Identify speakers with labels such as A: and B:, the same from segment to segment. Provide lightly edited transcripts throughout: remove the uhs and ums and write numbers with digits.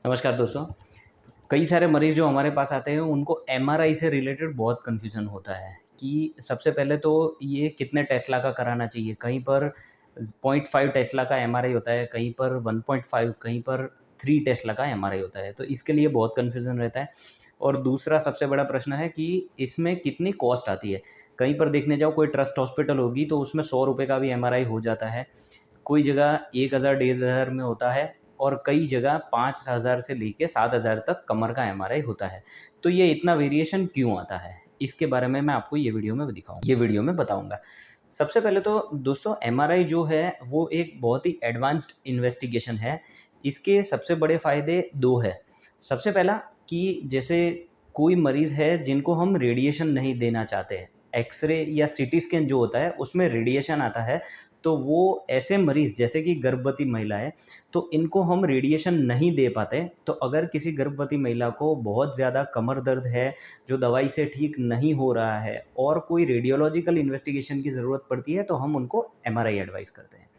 A: नमस्कार दोस्तों। कई सारे मरीज़ जो हमारे पास आते हैं उनको एमआरआई से रिलेटेड बहुत कन्फ्यूज़न होता है कि सबसे पहले तो ये कितने टेस्ला का कराना चाहिए। कहीं पर 0.5 टेस्ला का एमआरआई होता है, कहीं पर 1.5, कहीं पर 3 टेस्ला का एमआरआई होता है। तो इसके लिए बहुत कन्फ्यूज़न रहता है। और दूसरा सबसे बड़ा प्रश्न है कि इसमें कितनी कॉस्ट आती है। कहीं पर देखने जाओ, कोई ट्रस्ट हॉस्पिटल होगी तो उसमें ₹100 का भी एमआरआई हो जाता है। कोई जगह 1000 1500 में होता है और कई जगह 5000 से लेके 7000 तक कमर का एमआरआई होता है। तो ये इतना वेरिएशन क्यों आता है? इसके बारे में मैं आपको ये वीडियो में बताऊँगा। सबसे पहले तो दोस्तों, एमआरआई जो है वो एक बहुत ही एडवांस्ड इन्वेस्टिगेशन है। इसके सबसे बड़े फ़ायदे 2 हैं। सबसे पहला कि जैसे कोई मरीज़ है जिनको हम रेडिएशन नहीं देना चाहते हैं, एक्स-रे या सीटी स्कैन जो होता है उसमें रेडिएशन आता है, तो वो ऐसे मरीज़ जैसे कि गर्भवती महिलाएँ, तो इनको हम रेडिएशन नहीं दे पाते। तो अगर किसी गर्भवती महिला को बहुत ज़्यादा कमर दर्द है, जो दवाई से ठीक नहीं हो रहा है और कोई रेडियोलॉजिकल इन्वेस्टिगेशन की ज़रूरत पड़ती है, तो हम उनको एमआरआई एडवाइस करते हैं।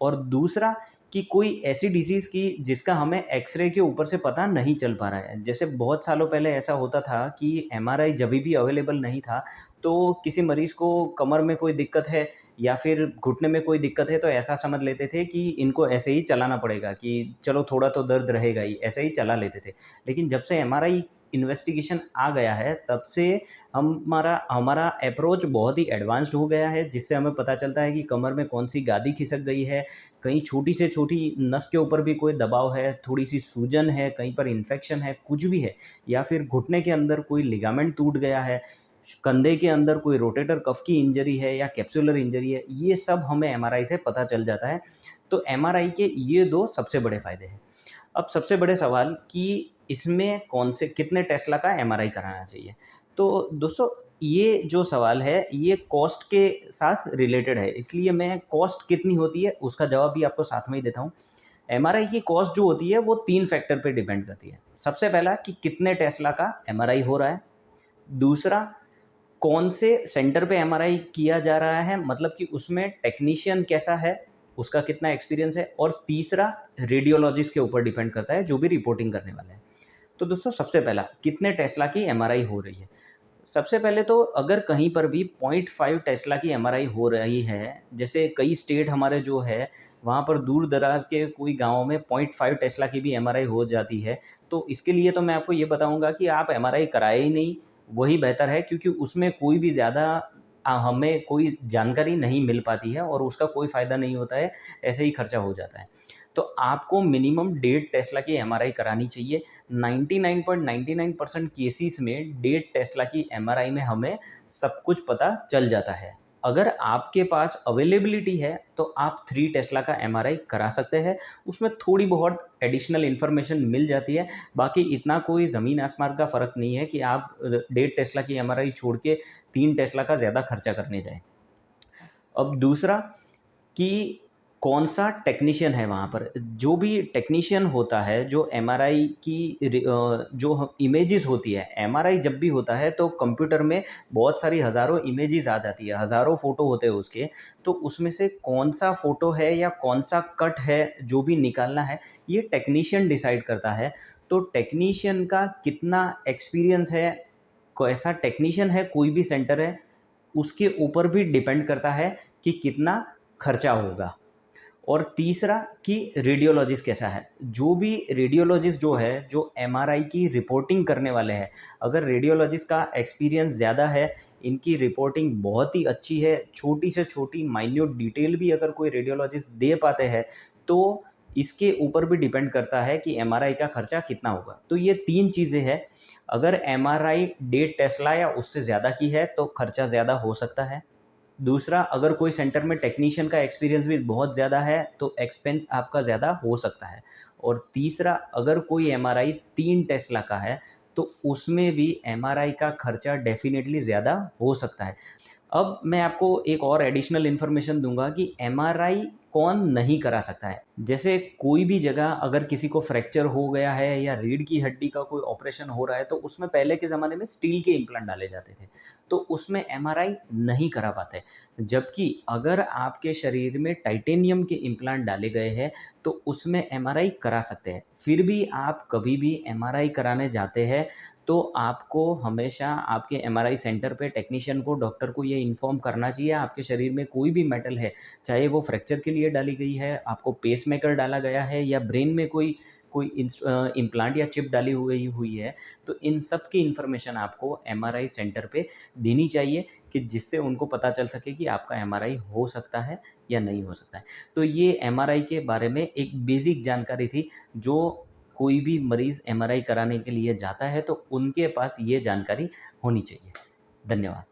A: और दूसरा कि कोई ऐसी डिसीज़ की जिसका हमें एक्स-रे के ऊपर से पता नहीं चल पा रहा है। जैसे बहुत सालों पहले ऐसा होता था कि एमआरआई जभी भी अवेलेबल नहीं था, तो किसी मरीज़ को कमर में कोई दिक्कत है या फिर घुटने में कोई दिक्कत है, तो ऐसा समझ लेते थे कि इनको ऐसे ही चलाना पड़ेगा कि चलो थोड़ा तो दर्द रहेगा ही, ऐसे ही चला लेते थे। लेकिन जब से एमआरआई इन्वेस्टिगेशन आ गया है, तब से हमारा हमारा अप्रोच बहुत ही एडवांस्ड हो गया है, जिससे हमें पता चलता है कि कमर में कौन-सी गादी खिसक गई है, कहीं छोटी से छोटी नस के ऊपर भी कोई दबाव है, थोड़ी-सी सूजन है, कहीं पर इन्फेक्शन है, कुछ भी है, या फिर घुटने के अंदर कोई लिगामेंट टूट गया है, कंधे के अंदर कोई रोटेटर कफ की इंजरी है या कैप्सुलर इंजरी है, ये सब हमें एमआरआई से पता चल जाता है। तो एमआरआई के ये 2 सबसे बड़े फ़ायदे हैं। अब सबसे बड़े सवाल कि इसमें कौन से कितने टेस्ला का एमआरआई कराना चाहिए? तो दोस्तों, ये जो सवाल है ये कॉस्ट के साथ रिलेटेड है, इसलिए मैं कॉस्ट कितनी होती है उसका जवाब भी आपको साथ में ही देता हूँ। एमआरआई की कॉस्ट जो होती है वो 3 फैक्टर पे डिपेंड करती है। सबसे पहला कि कितने टेस्ला का एमआरआई हो रहा है। दूसरा, कौन से सेंटर पे एमआरआई किया जा रहा है, मतलब कि उसमें टेक्नीशियन कैसा है, उसका कितना एक्सपीरियंस है। और तीसरा, रेडियोलॉजिस्ट के ऊपर डिपेंड करता है जो भी रिपोर्टिंग करने वाले हैं। तो दोस्तों, सबसे पहला कितने टेस्ला की एमआरआई हो रही है। सबसे पहले तो अगर कहीं पर भी 0.5 टेस्ला की एमआरआई हो रही है, जैसे कई स्टेट हमारे जो है, वहाँ पर दूर-दराज़ के कोई गाँव में 0.5 टेस्ला की भी एमआरआई हो जाती है, तो इसके लिए तो मैं आपको ये बताऊँगा कि आप एमआरआई कराएँ ही नहीं, वही बेहतर है, क्योंकि उसमें कोई भी ज़्यादा हमें कोई जानकारी नहीं मिल पाती है और उसका कोई फ़ायदा नहीं होता है, ऐसे ही खर्चा हो जाता है। तो आपको मिनिमम 1.5 टेस्ला की एमआरआई करानी चाहिए। 99.99% केसेस में 1.5 टेस्ला की एमआरआई में हमें सब कुछ पता चल जाता है। अगर आपके पास अवेलेबिलिटी है, तो आप 3 टेस्ला का एमआरआई करा सकते हैं। उसमें थोड़ी बहुत एडिशनल इन्फॉर्मेशन मिल जाती है, बाकी इतना कोई ज़मीन-आसमान का फ़र्क नहीं है कि आप 1.5 टेस्ला की एमआरआई छोड़ के 3 टेस्ला का ज़्यादा खर्चा करने जाएँ। अब दूसरा कि कौन-सा टेक्नीशियन है वहाँ पर। जो भी टेक्नीशियन होता है, जो एमआरआई की जो ह इमेजेस होती है, एमआरआई जब भी होता है तो कंप्यूटर में बहुत सारी हज़ारों इमेजेस आ जाती है, हज़ारों फ़ोटो होते हैं उसके। तो उसमें से कौन-सा फ़ोटो है या कौन-सा कट है, जो भी निकालना है, ये टेक्नीशियन डिसाइड करता है। तो टेक्नीशियन का कितना एक्सपीरियंस है, कैसा टेक्नीशियन है, कोई भी सेंटर है, उसके ऊपर भी डिपेंड करता है कि कितना खर्चा होगा। और तीसरा कि रेडियोलॉजिस्ट कैसा है। जो भी रेडियोलॉजिस्ट जो है, जो एमआरआई की रिपोर्टिंग करने वाले हैं, अगर रेडियोलॉजिस्ट का एक्सपीरियंस ज़्यादा है, इनकी रिपोर्टिंग बहुत ही अच्छी है, छोटी से छोटी माइन्यूट डिटेल भी अगर कोई रेडियोलॉजिस्ट दे पाते हैं, तो इसके ऊपर भी डिपेंड करता है कि एमआरआई का खर्चा कितना होगा। तो ये 3 चीज़ें हैं। अगर एमआरआई 1.5 टेस्ला या उससे ज़्यादा की है, तो खर्चा ज़्यादा हो सकता है। दूसरा, अगर कोई सेंटर में टेक्नीशियन का एक्सपीरियंस भी बहुत ज़्यादा है, तो एक्सपेंस आपका ज़्यादा हो सकता है। और तीसरा, अगर कोई एमआरआई 3 टेस्ला का है, तो उसमें भी एमआरआई का खर्चा डेफ़िनेटली ज़्यादा हो सकता है। अब मैं आपको एक और एडिशनल इन्फॉर्मेशन दूँगा कि एमआरआई कौन नहीं करा सकता है। जैसे कोई भी जगह अगर किसी को फ्रैक्चर हो गया है या रीढ़ की हड्डी का कोई ऑपरेशन हो रहा है, तो उसमें पहले के ज़माने में स्टील के इम्प्लांट डाले जाते थे, तो उसमें एमआरआई नहीं करा पाते। जबकि अगर आपके शरीर में टाइटेनियम के इम्प्लांट डाले गए हैं, तो उसमें एमआरआई करा सकते हैं। फिर भी आप कभी भी एमआरआई कराने जाते हैं, तो आपको हमेशा आपके एमआरआई सेंटर पे टेक्नीशियन को, डॉक्टर को ये इन्फॉर्म करना चाहिए आपके शरीर में कोई भी मेटल है, चाहे वो फ्रैक्चर के लिए डाली गई है, आपको पेसमेकर डाला गया है या ब्रेन में कोई कोई इम्प्लांट या चिप डाली हुई हुई है, तो इन सब की इन्फॉर्मेशन आपको एमआरआई सेंटर पे देनी चाहिए कि जिससे उनको पता चल सके कि आपका एमआरआई हो सकता है या नहीं हो सकता है। तो ये एमआरआई के बारे में एक बेसिक जानकारी थी, जो कोई भी मरीज़ एमआरआई कराने के लिए जाता है तो उनके पास ये जानकारी होनी चाहिए। धन्यवाद।